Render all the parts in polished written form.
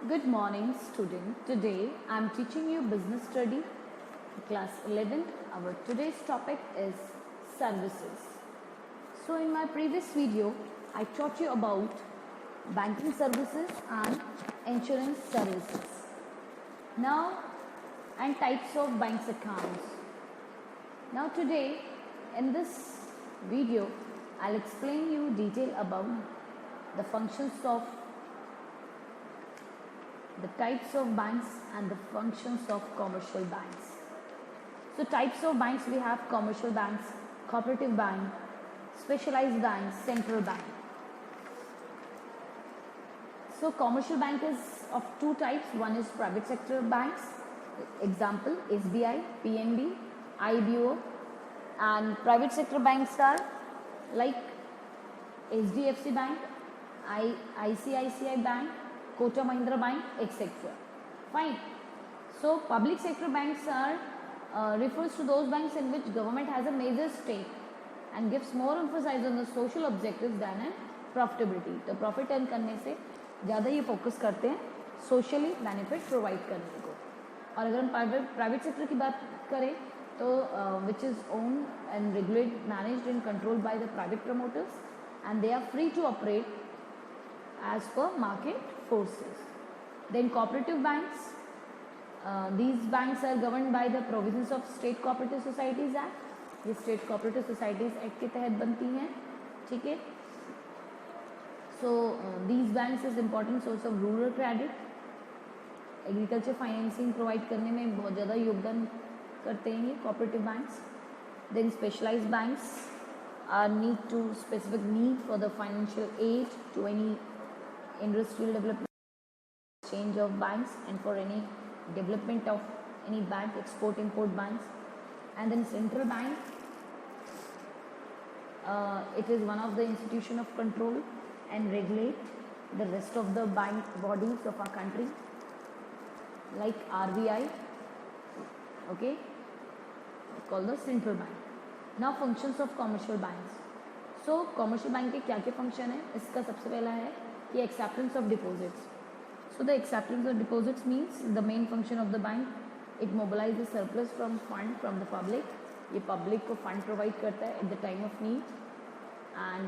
Good morning, student. Today I am teaching you business study, class 11th. Our today's topic is services. So in my previous video, I taught you about banking services and insurance services. Now, and types of banks accounts. Now today, in this video, I'll explain you detail about the functions of the types of banks and the functions of commercial banks. So types of banks, we have commercial banks, cooperative bank, specialized banks, central bank. So commercial bank is of two types. One is private sector banks, example SBI, PNB, IBO, and private sector banks are like HDFC Bank, ICICI Bank, Kota Mahindra Bank, etc. Fine. So public sector banks are refers to those banks in which government has a major stake and gives more emphasis on the social objectives than in profitability. तो profit earn करने से ज़्यादा ये focus करते हैं socially benefit provide करने को. और अगर हम प्राइवेट सेक्टर की बात करें तो which is own and regulate managed and controlled by the private promoters and they are free to operate as per market forces. Then cooperative banks, these banks are governed by the provisions of State Cooperative Societies Act. ये State Cooperative Societies Act के तहत बनती हैं, ठीक है. So these banks is important source of rural credit, agriculture financing provide करने में बहुत ज़्यादा योगदान करते हैं ये cooperative banks. Then specialized banks are need to specific need for the financial aid to any industrial development, exchange of banks, and for any development of any bank, export import banks. And then central bank, it is one of the institution of control and regulate the rest of the bank bodies of our country like RBI, okay, called the central bank. Now functions of commercial banks. So commercial bank के क्या क्या function है, इसका सबसे पहला है कि acceptance of deposits. So the acceptance of deposits means the main function of the bank, it mobilizes surplus from fund from the public. ये public को fund provide करता है at the time of need. And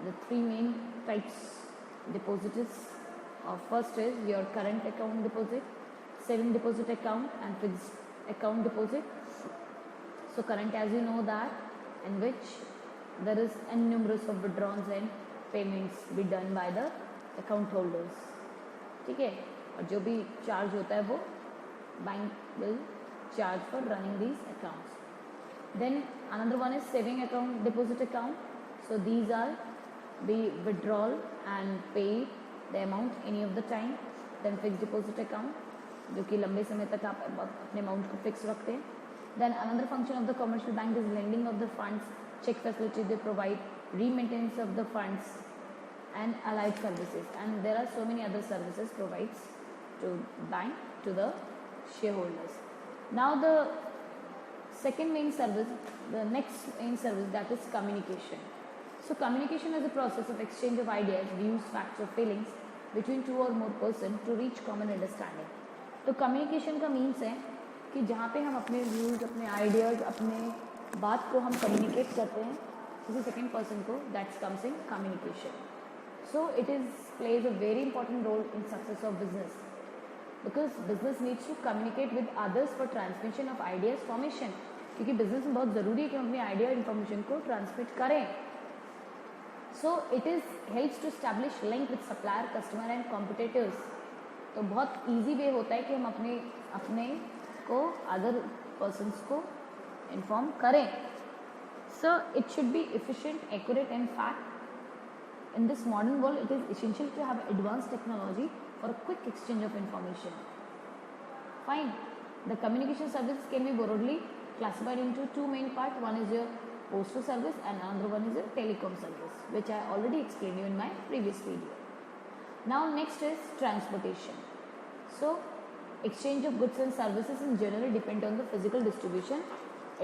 the three main types deposits. First is your current account deposit, saving deposit account, and fixed account deposit. So current, as you know, that in which there is n numerous of withdrawals and payments भी done by the account holders, ठीक है. और जो भी charge होता है वो bank will charge for running these accounts. Then another one is saving account deposit account. So these are be withdrawal and pay the amount any of the time. Then fix deposit account जो कि लंबे समय तक आप अपने amount को fix रखते हैं. Then another function of the commercial bank is lending of the funds, cheque facility they provide, re-maintenance of the funds, and allied services, and there are so many other services provides to bank to the shareholders. Now the second main service, the next main service, that is communication. So communication is a process of exchange of ideas, views, facts or feelings between two or more person to reach common understanding. तो communication का means है कि जहाँ पे हम अपने views, अपने ideas, अपने बात को हम communicate करते हैं किसी सेकेंड पर्सन को, that's comes in communication. So it is plays a very important role in success of business because business needs to communicate with others for transmission of ideas formation. क्योंकि business में बहुत ज़रूरी है कि हम अपनी idea information को transmit करें. So it is helps to establish link with supplier, customer and competitors. तो बहुत ईजी वे होता है कि हम अपने को अदर पर्सनस को इन्फॉर्म करें. So it should be efficient, accurate and fact. In this modern world, it is essential to have advanced technology for a quick exchange of information. Fine. The communication services can be broadly classified into two main parts. One is your postal service and another one is your telecom service, which I already explained you in my previous video. Now next is transportation. So exchange of goods and services in general depend on the physical distribution.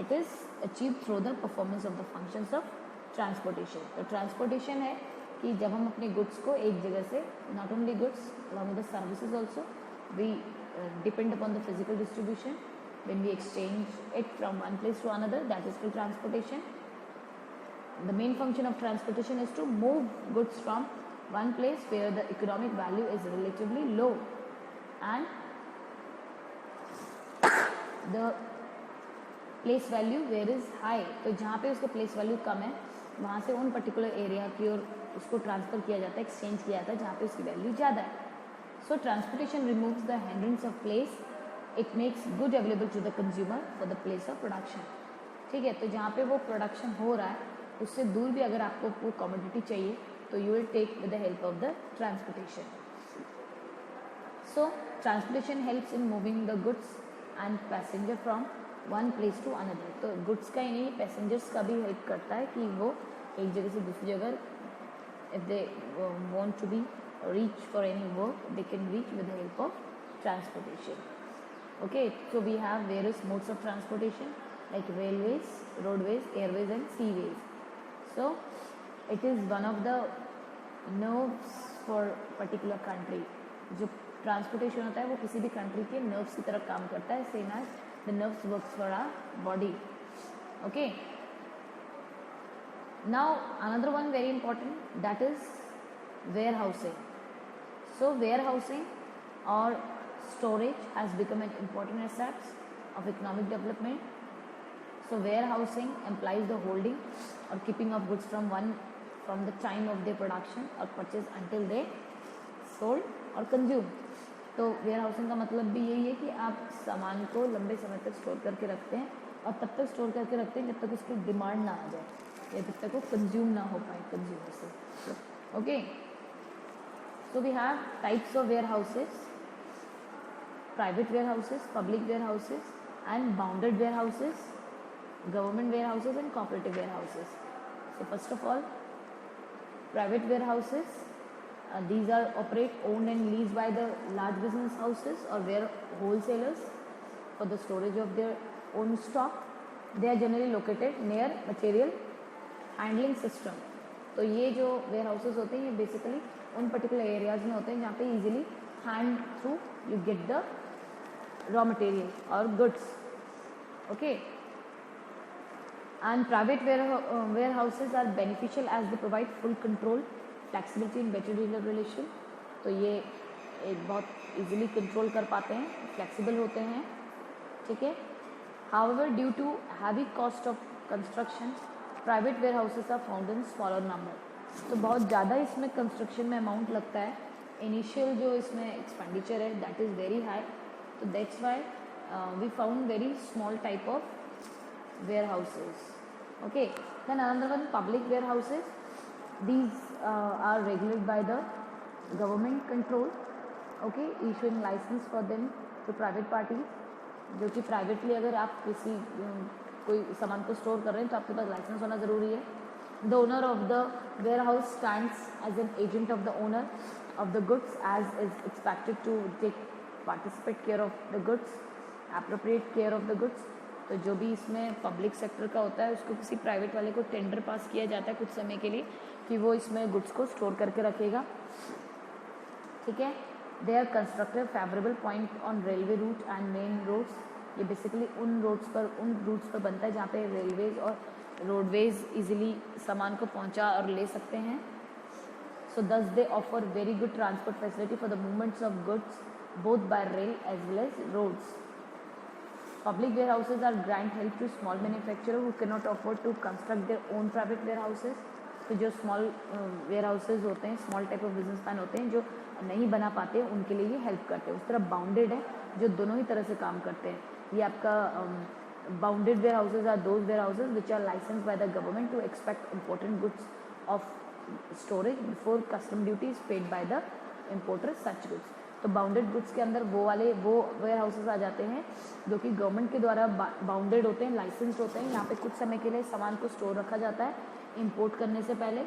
It is achieved through the performance of the functions of transportation. तो transportation है कि जब हम अपने goods को एक जगह से, not only goods along with the services also, we depend upon the physical distribution. When we exchange it from one place to another, that is called transportation. The main function of transportation is to move goods from one place where the economic value is relatively low and the place value where is high. तो जहाँ पे उसका place value कम है वहाँ से उन particular area की ओर उसको ट्रांसफ़र किया जाता है, एक्सचेंज किया जाता है जहाँ पे उसकी वैल्यू ज़्यादा है. So transportation removes the hindrance of place. It makes good available to the consumer for the place of production. ठीक है, तो जहाँ पे वो प्रोडक्शन हो रहा है उससे दूर भी अगर आपको वो कमोडिटी चाहिए तो you will take with the help of the transportation. So transportation helps in moving the goods and passenger from one place to another. तो गुड्स का ही नहीं, पैसेंजर्स का भी हेल्प करता है कि वो एक जगह से दूसरी जगह, if they want to be reach for any work, they can reach with the help of transportation. Okay, so we have various modes of transportation like railways, roadways, airways and seaways. So it is one of the nerves for particular country. जो transportation होता है वो किसी भी country के nerves की तरह काम करता है, same as the nerves works for our body. Okay, now another one very important, that is warehousing. So warehousing or storage has become an important aspect of economic development. So warehousing implies the holding or keeping of goods from the time of their production or purchase until they sold or consumed. तो warehousing का मतलब भी यही है कि आप सामान को लंबे समय तक स्टोर करके रखते हैं और तब तक स्टोर करके रखते हैं जब तक उसकी डिमांड ना आ जाए या जब तक वो कंज्यूम ना हो पाए कंज्यूमर से. Okay, so we have types of warehouses: private warehouses, public warehouses and bounded warehouses, government warehouses and cooperative warehouses. So first of all, private warehouses, these are operate, owned and leased by the large business houses or where wholesalers for the storage of their own stock. They are generally located near material handling system. तो ये जो where houses होते हैं ये basically उन particular areas में होते हैं जहाँ पे easily hand through you get the raw material और goods. Okay, and private warehouses are beneficial as they provide full control, flexibility in better dealer relation. तो ये एक बहुत इजीली कंट्रोल कर पाते हैं, फ्लेक्सिबल होते हैं. ठीक है, however due to heavy cost of construction private warehouses are found in smaller number. तो बहुत ज़्यादा इसमें कंस्ट्रक्शन में अमाउंट लगता है, इनिशियल जो इसमें एक्सपेंडिचर है दैट इज़ वेरी हाई. तो that's why we found very small type of warehouses. Okay, then another one, public warehouses. These are regulated by the government control. Okay, issuing licence for them to private parties. जो कि privately अगर आप किसी कोई सामान को store कर रहे हैं तो आपके पास लाइसेंस होना ज़रूरी है. The owner of the warehouse stands as an agent of the owner of the goods as is expected to take participate care of the goods, appropriate care of the goods. तो जो भी इसमें public sector का होता है उसको किसी private वाले को टेंडर पास किया जाता है कुछ समय के लिए कि वो इसमें गुड्स को स्टोर करके रखेगा. ठीक है, they are constructed favourable point on railway route and main roads. ये बेसिकली उन रूट्स पर बनता है जहाँ पे रेलवेज और रोडवेज इजीली सामान को पहुँचा और ले सकते हैं. So thus they offer very good transport facility for the movements of goods both by rail as well as roads. Public warehouses are grand help to small manufacturer who can not afford to construct their own private warehouses. तो जो small warehouses होते हैं, small type of businessman होते हैं जो नहीं बना पाते उनके लिए ये हेल्प करते हैं. उस तरह बाउंडेड है जो दोनों ही तरह से काम करते हैं. ये आपका bounded warehouses are those warehouses which are licensed by the government to expect important goods of storage before custom duty is paid by the importer such goods. तो बाउंडेड गुड्स के अंदर वो where houses आ जाते हैं जो कि government के द्वारा बाउंडेड होते हैं, लाइसेंस्ड होते हैं. यहाँ पे कुछ समय के लिए सामान को स्टोर रखा जाता है इंपोर्ट करने से पहले.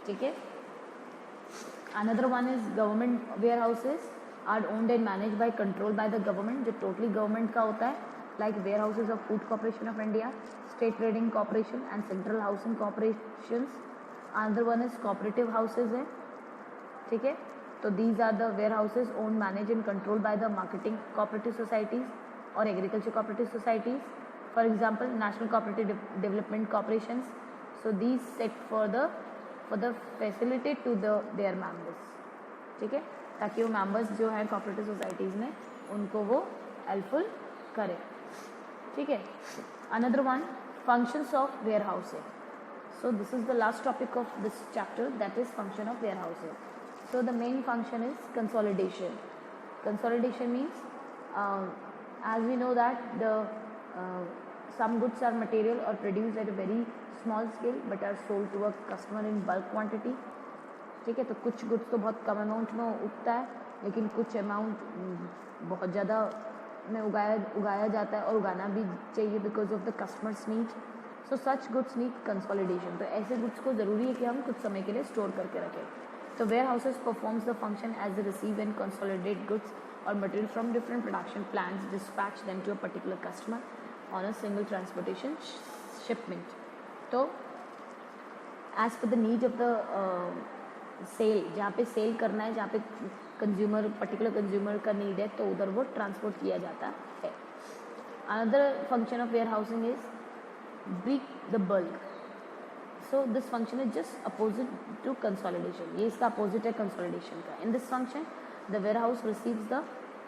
ठीक है, another one is government warehouses are owned and manage by control by the government, जो टोटली गवर्नमेंट का होता है, like warehouses of food corporation of India, state trading corporation and central housing corporation. Another one is cooperative houses है, ठीक है। तो these are the warehouses own manage and control by the marketing cooperative societies और agriculture cooperative societies, for example national cooperative development corporations. So these set for the facilitate to their members, ठीक है, ताकि वो members जो है cooperative societies में उनको वो हेल्पफुल करे, ठीक है। Another one, functions of where हाउसिंग। So this is the last topic of this chapter, that is function of warehousing. So the main function is consolidation. Consolidation means as we know that the some goods are material or produced at a very small scale but are sold to a customer in bulk quantity, ठीक है। तो कुछ goods तो बहुत कम amount में उगता है, लेकिन कुछ अमाउंट बहुत ज़्यादा में उगाया जाता है और उगाना भी चाहिए because of the customers need. So such goods need consolidation. तो ऐसे गुड्स को ज़रूरी है कि हम कुछ समय के लिए स्टोर करके रखें। तो warehouses performs the function as a receive and consolidate goods और material from different production plants, dispatch them to a particular customer on a single transportation shipment. तो as per the need of the sale, जहाँ पे sale करना है, जहाँ पे consumer particular consumer का need है, तो उधर वो ट्रांसपोर्ट किया जाता है। Another function of where housing is break the bulk. So this function is just opposite to consolidation. ये इसका opposite है consolidation का. In this function, the warehouse receives the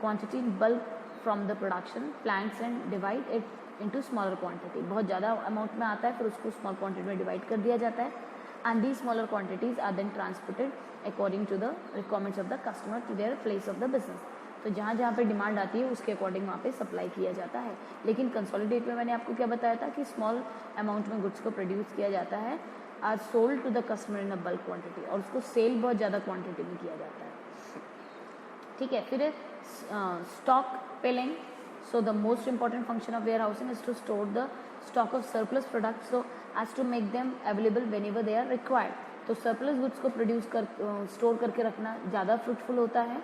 quantity in bulk from the production plants and divide it into smaller quantity. बहुत ज़्यादा amount में आता है, फिर उसको small quantity में divide कर दिया जाता है, and these smaller quantities are then transported according to the requirements of the customer to their place of the business. तो जहाँ जहाँ पे डिमांड आती है उसके अकॉर्डिंग वहाँ पे सप्लाई किया जाता है। लेकिन कंसोलिडेट में मैंने आपको क्या बताया था कि स्मॉल अमाउंट में गुड्स को प्रोड्यूस किया जाता है, are sold to the customer in a bulk quantity, और उसको सेल बहुत ज़्यादा क्वांटिटी में किया जाता है, ठीक है। फिर stockpiling. So the most important function of where housing is to store the stock of surplus products so as to make them available whenever they are required. तो सरप्लस गुड्स को produce कर store करके रखना ज़्यादा fruitful होता है